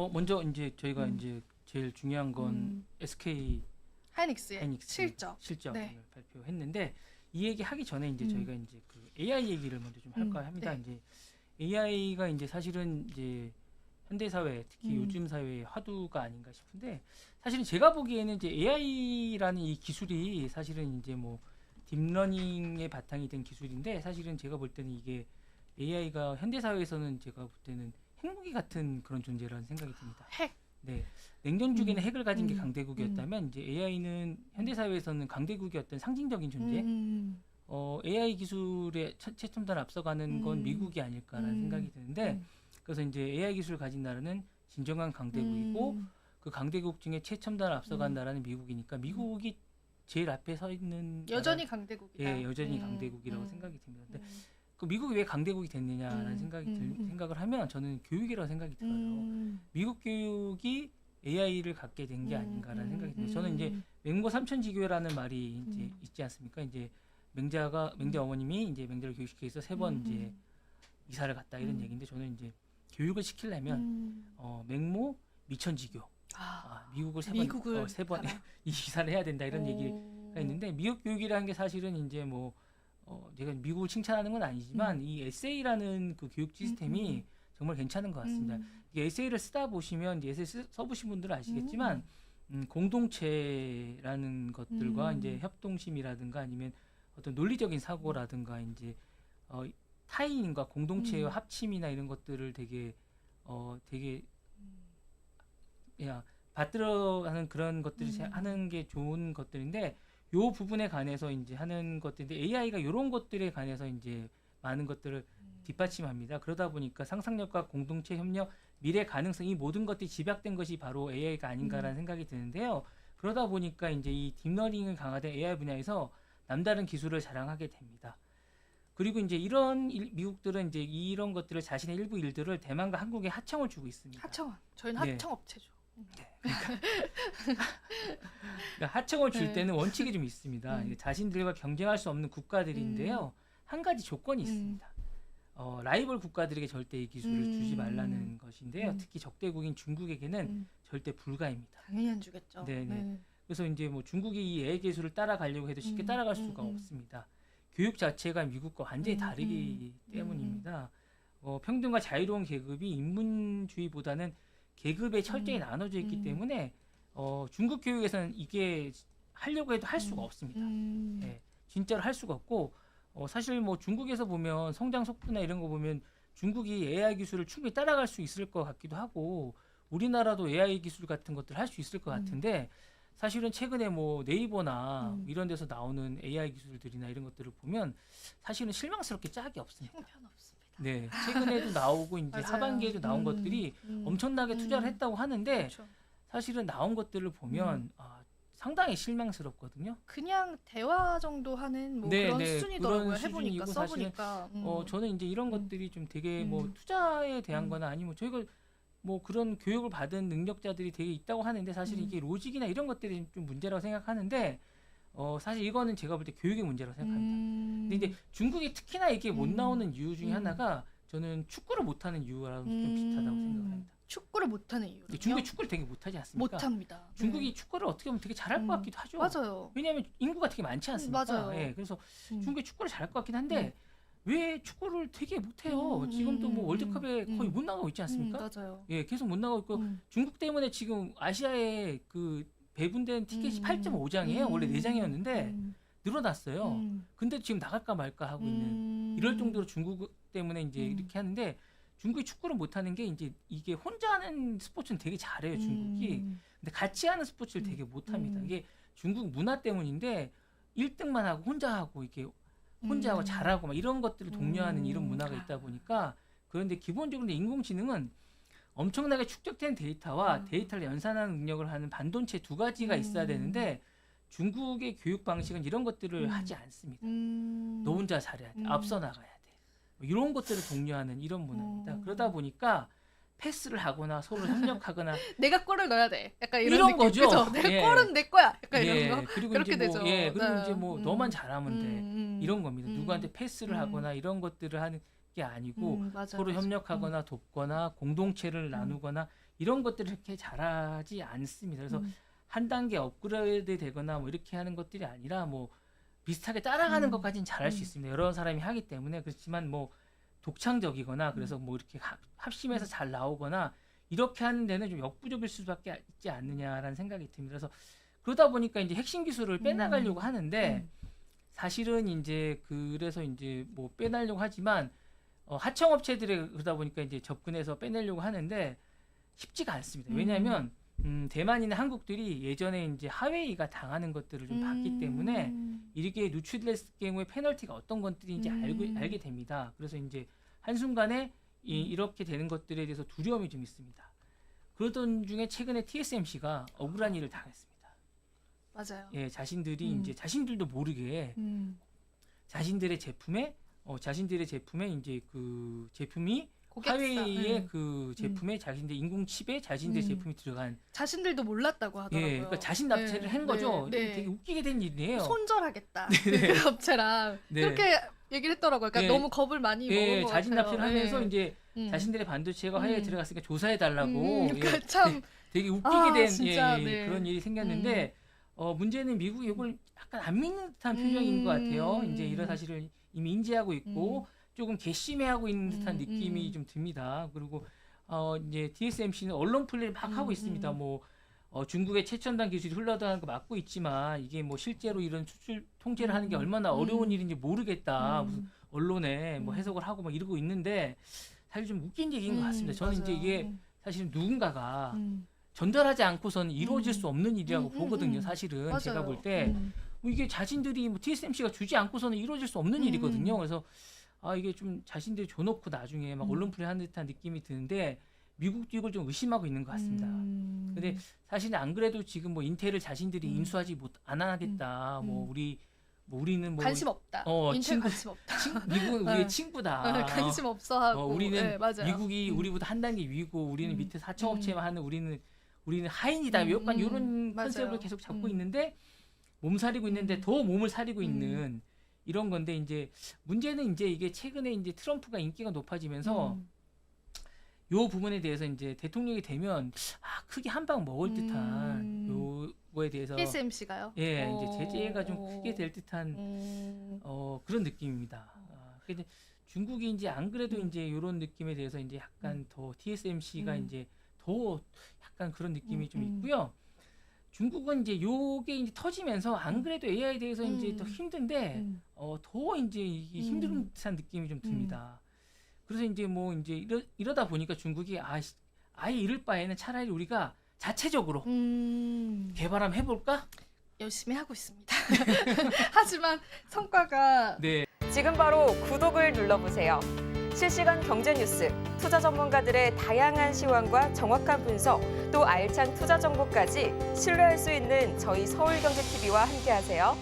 먼저 이제 저희가 이제 제일 중요한 건 SK 하이닉스의 실적을 네. 발표했는데 이 얘기 하기 전에 이제 저희가 이제 그 AI 얘기를 먼저 좀 할까 합니다. 네. 이제 AI가 이제 사실은 이제 현대 사회, 특히 요즘 사회의 화두가 아닌가 싶은데 사실은 제가 보기에는 이제 AI라는 이 기술이 사실은 이제 뭐 딥러닝의 바탕이 된 기술인데 사실은 제가 볼 때는 이게 AI가 현대 사회에서는 제가 볼 때는 핵무기 같은 그런 존재라는 생각이 듭니다. 핵. 네. 냉전주기에는 핵을 가진 게 강대국이었다면 이제 AI는 현대 사회에서는 강대국의 어떤 상징적인 존재. AI 기술의 최첨단을 앞서가는 건 미국이 아닐까라는 생각이 드는데 그래서 이제 AI 기술을 가진 나라는 진정한 강대국이고 그 강대국 중에 최첨단을 앞서간 나라는 미국이니까 미국이 제일 앞에 서 있는 여전히 강대국이다. 예, 여전히 강대국이라고 생각이 듭니다. 근데 그 미국이 왜 강대국이 됐느냐라는 생각을 하면 저는 교육이라고 생각이 들어요. 미국 교육이 AI를 갖게 된 게 아닌가라는 생각이 듭니다. 저는 이제 맹모 삼천지교라는 말이 이제 있지 않습니까? 이제 맹자 어머님이 이제 맹자를 교육시키기 위해서 3번 이제 이사를 갔다 이런 얘기인데 저는 이제 교육을 시키려면 맹모 미천지교 미국을 세 번 이사를 해야 된다 이런 얘기가 있는데 미국 교육이라는 게 사실은 이제 뭐 제가 미국을 칭찬하는 건 아니지만 이 에세이라는 그 교육 시스템이 정말 괜찮은 것 같습니다. 이게 에세이를 쓰다 보시면 이제 에세이 써보신 분들은 아시겠지만 공동체라는 것들과 이제 협동심이라든가 아니면 어떤 논리적인 사고라든가 이제 타인과 공동체의 합침이나 이런 것들을 되게 받들어가는 그런 것들이 하는 게 좋은 것들인데 요 부분에 관해서 이제 하는 것들인데 AI가 이런 것들에 관해서 이제 많은 것들을 뒷받침합니다. 그러다 보니까 상상력과 공동체 협력, 미래 가능성 이 모든 것들이 집약된 것이 바로 AI가 아닌가라는 생각이 드는데요. 그러다 보니까 이제 이 딥러닝을 강화된 AI 분야에서 남다른 기술을 자랑하게 됩니다. 그리고 이제 미국들은 이제 이런 것들을 자신의 일부 일들을 대만과 한국에 하청을 주고 있습니다. 하청원. 저희는 하청 업체죠. 그러니까 하청을 줄 때는 원칙이 좀 있습니다. 자신들과 경쟁할 수 없는 국가들인데요. 한 가지 조건이 있습니다. 라이벌 국가들에게 절대 이 기술을 주지 말라는 것인데요. 특히 적대국인 중국에게는 절대 불가입니다. 당연히 안 주겠죠. 네네. 그래서 이제 뭐 중국이 이 AI 기술을 따라가려고 해도 쉽게 따라갈 수가 없습니다. 교육 자체가 미국과 완전히 다르기 때문입니다. 평등과 자유로운 계급이 인문주의보다는 계급에 철저히 나눠져 있기 때문에 중국 교육에서는 이게 하려고 해도 할 수가 없습니다. 예, 진짜로 할 수가 없고 사실 뭐 중국에서 보면 성장 속도나 이런 거 보면 중국이 AI 기술을 충분히 따라갈 수 있을 것 같기도 하고 우리나라도 AI 기술 같은 것들 할 수 있을 것 같은데 사실은 최근에 뭐 네이버나 이런 데서 나오는 AI 기술들이나 이런 것들을 보면 사실은 실망스럽게 짝이 없습니다. 형편없습니다. 네, 최근에도 나오고 이제 하반기에도 나온 것들이 엄청나게 투자를 했다고 하는데 그렇죠. 사실은 나온 것들을 보면 상당히 실망스럽거든요. 그냥 대화 정도 하는 뭐 그런 수준이더라고요. 해보니까 써보니까. 저는 이제 이런 것들이 좀 되게 뭐 투자에 대한 거나 아니면 저희가 뭐 그런 교육을 받은 능력자들이 되게 있다고 하는데 사실 이게 로직이나 이런 것들이 좀 문제라고 생각하는데 사실 이거는 제가 볼 때 교육의 문제라고 생각합니다. 근데 이제 중국이 특히나 이게 못 나오는 이유 중에 하나가 저는 축구를 못하는 이유랑 좀 비슷하다고 생각을 합니다. 축구를 못하는 이유요? 중국이 축구를 되게 못하지 않습니까? 못합니다. 중국이 축구를 어떻게 보면 되게 잘할 것 같기도 하죠. 맞아요. 왜냐하면 인구가 되게 많지 않습니까? 맞아요. 예, 그래서 중국이 축구를 잘할 것 같긴 한데 왜 축구를 되게 못해요? 지금도 뭐 월드컵에 거의 못 나가고 있지 않습니까? 맞아요. 예, 계속 못 나가고 있고 중국 때문에 지금 아시아에 그 배분된 티켓이 8.5장이에요. 원래 4장이었는데 늘어났어요. 근데 지금 나갈까 말까 하고 있는 이럴 정도로 중국 때문에 이제 이렇게 하는데 중국이 축구를 못하는 게 이제 이게 혼자 하는 스포츠는 되게 잘해요 중국이. 근데 같이 하는 스포츠를 되게 못합니다. 이게 중국 문화 때문인데 1등만 하고 혼자 하고 이렇게 혼자 하고 잘하고 막 이런 것들을 독려하는 이런 문화가 있다 보니까 그런데 기본적으로 인공지능은 엄청나게 축적된 데이터와 데이터를 연산하는 능력을 하는 반도체 두 가지가 있어야 되는데 중국의 교육 방식은 이런 것들을 하지 않습니다. 너 혼자 잘해야 돼. 앞서 나가야 돼. 뭐 이런 것들을 독려하는 이런 문화입니다. 그러다 보니까 패스를 하거나 서로 협력하거나 내가 골을 넣어야 돼. 약간 이런 이런 느낌. 거죠. 그죠? 내 예. 골은 내 거야. 약간 예. 이런 거. 그리고 그렇게 이제 뭐 되죠. 예, 그리고 네. 이제 뭐 너만 잘하면 돼. 이런 겁니다. 누구한테 패스를 하거나 이런 것들을 하는 게 아니고 맞아요, 서로 맞아요. 협력하거나 돕거나 공동체를 나누거나 이런 것들을 이렇게 잘하지 않습니다. 그래서 한 단계 업그레이드 되거나 뭐 이렇게 하는 것들이 아니라 뭐 비슷하게 따라가는 것까지는 잘할 수 있습니다. 여러 사람이 하기 때문에. 그렇지만 뭐 독창적이거나 그래서 뭐 이렇게 합심해서 잘 나오거나 이렇게 하는 데는 좀 역부족일 수밖에 있지 않느냐라는 생각이 듭니다. 그래서 그러다 보니까 이제 핵심 기술을 빼나가려고 하는데 사실은 이제 그래서 이제 뭐 빼내려고 하지만 하청업체들에 그러다 보니까 이제 접근해서 빼내려고 하는데 쉽지가 않습니다. 왜냐하면 대만이나 한국들이 예전에 이제 하웨이가 당하는 것들을 좀 봤기 때문에 이렇게 누출됐을 경우에 페널티가 어떤 것들인지 알게 됩니다. 그래서 이제 한순간에 이렇게 되는 것들에 대해서 두려움이 좀 있습니다. 그러던 중에 최근에 TSMC가 억울한 일을 당했습니다. 맞아요. 예, 자신들이 이제 자신들도 모르게 자신들의 제품에 이제 그 제품이 하웨이의 그 제품에 자신들 인공 칩에 자신들 제품이 들어간 자신들도 몰랐다고 하더라고요. 예, 그러니까 자신 납치를 한 거죠. 네. 되게 웃기게 된 일이에요. 손절하겠다. 그 업체랑 그렇게 얘기를 했더라고요. 그러니까 너무 겁을 많이 먹은 것 자진 같아요. 납치를 하면서 이제 자신들의 반도체가 하웨이에 들어갔으니까 조사해 달라고 그러니까 참 되게 웃기게 된 진짜, 그런 일이 생겼는데 문제는 미국이 이걸 약간 안 믿는 듯한 표정인 것 같아요. 이제 이런 사실을 이미 인지하고 있고 조금 괘씸해하고 있는 듯한 느낌이 좀 듭니다. 그리고 이제 TSMC는 언론 플레이를 막 하고 있습니다. 뭐 중국의 최첨단 기술이 흘러다니는 거 맞고 있지만 이게 뭐 실제로 이런 수출 통제를 하는 게 얼마나 어려운 일인지 모르겠다. 무슨 언론에 뭐 해석을 하고 막 이러고 있는데 사실 좀 웃긴 얘기인 것 같습니다. 저는 맞아요. 이제 이게 사실은 누군가가 전달하지 않고서는 이루어질 수 없는 일이라고 보거든요. 사실은 맞아요. 제가 볼 때 뭐 이게 자신들이 뭐 TSMC가 주지 않고서는 이루어질 수 없는 일이거든요. 그래서 이게 좀 자신들이 줘놓고 나중에 막 언론 플레이하는 듯한 느낌이 드는데 미국도 이걸 좀 의심하고 있는 것 같습니다. 근데 사실 안 그래도 지금 뭐 인텔을 자신들이 인수하지 안 하겠다. 뭐 우리는 뭐 관심 없다. 인텔 관심 없다. 미국은 우리의 친구다. 관심 없어 하고. 우리는 미국이 우리보다 한 단계 위고 우리는 밑에 사청업체만 하는 우리는 하인이다. 약간 이런 컨셉을 계속 잡고 있는데 몸살이고 있는데 더 몸을 사리고 있는 이런 건데 이제 문제는 이제 이게 최근에 이제 트럼프가 인기가 높아지면서 요 부분에 대해서 이제 대통령이 되면 크게 한 방 먹을 듯한 요거에 대해서 TSMC가요? 예, 이제 제재가 좀 크게 될 듯한 그런 느낌입니다. 근데 중국이 이제 안 그래도 이제 요런 느낌에 대해서 이제 약간 더 TSMC가 이제 더 약간 그런 느낌이 좀 있고요. 중국은 이제 요게 이제 터지면서 안 그래도 AI에 대해서 이제 더 힘든데 더 이제 이게 힘든 듯한 느낌이 좀 듭니다. 그래서 이제 뭐 이제 이러다 보니까 중국이 아예 이럴 바에는 차라리 우리가 자체적으로 개발 한번 해볼까? 열심히 하고 있습니다. 하지만 성과가 지금 바로 구독을 눌러보세요. 실시간 경제 뉴스, 투자 전문가들의 다양한 시황과 정확한 분석, 또 알찬 투자 정보까지 신뢰할 수 있는 저희 서울경제TV와 함께하세요.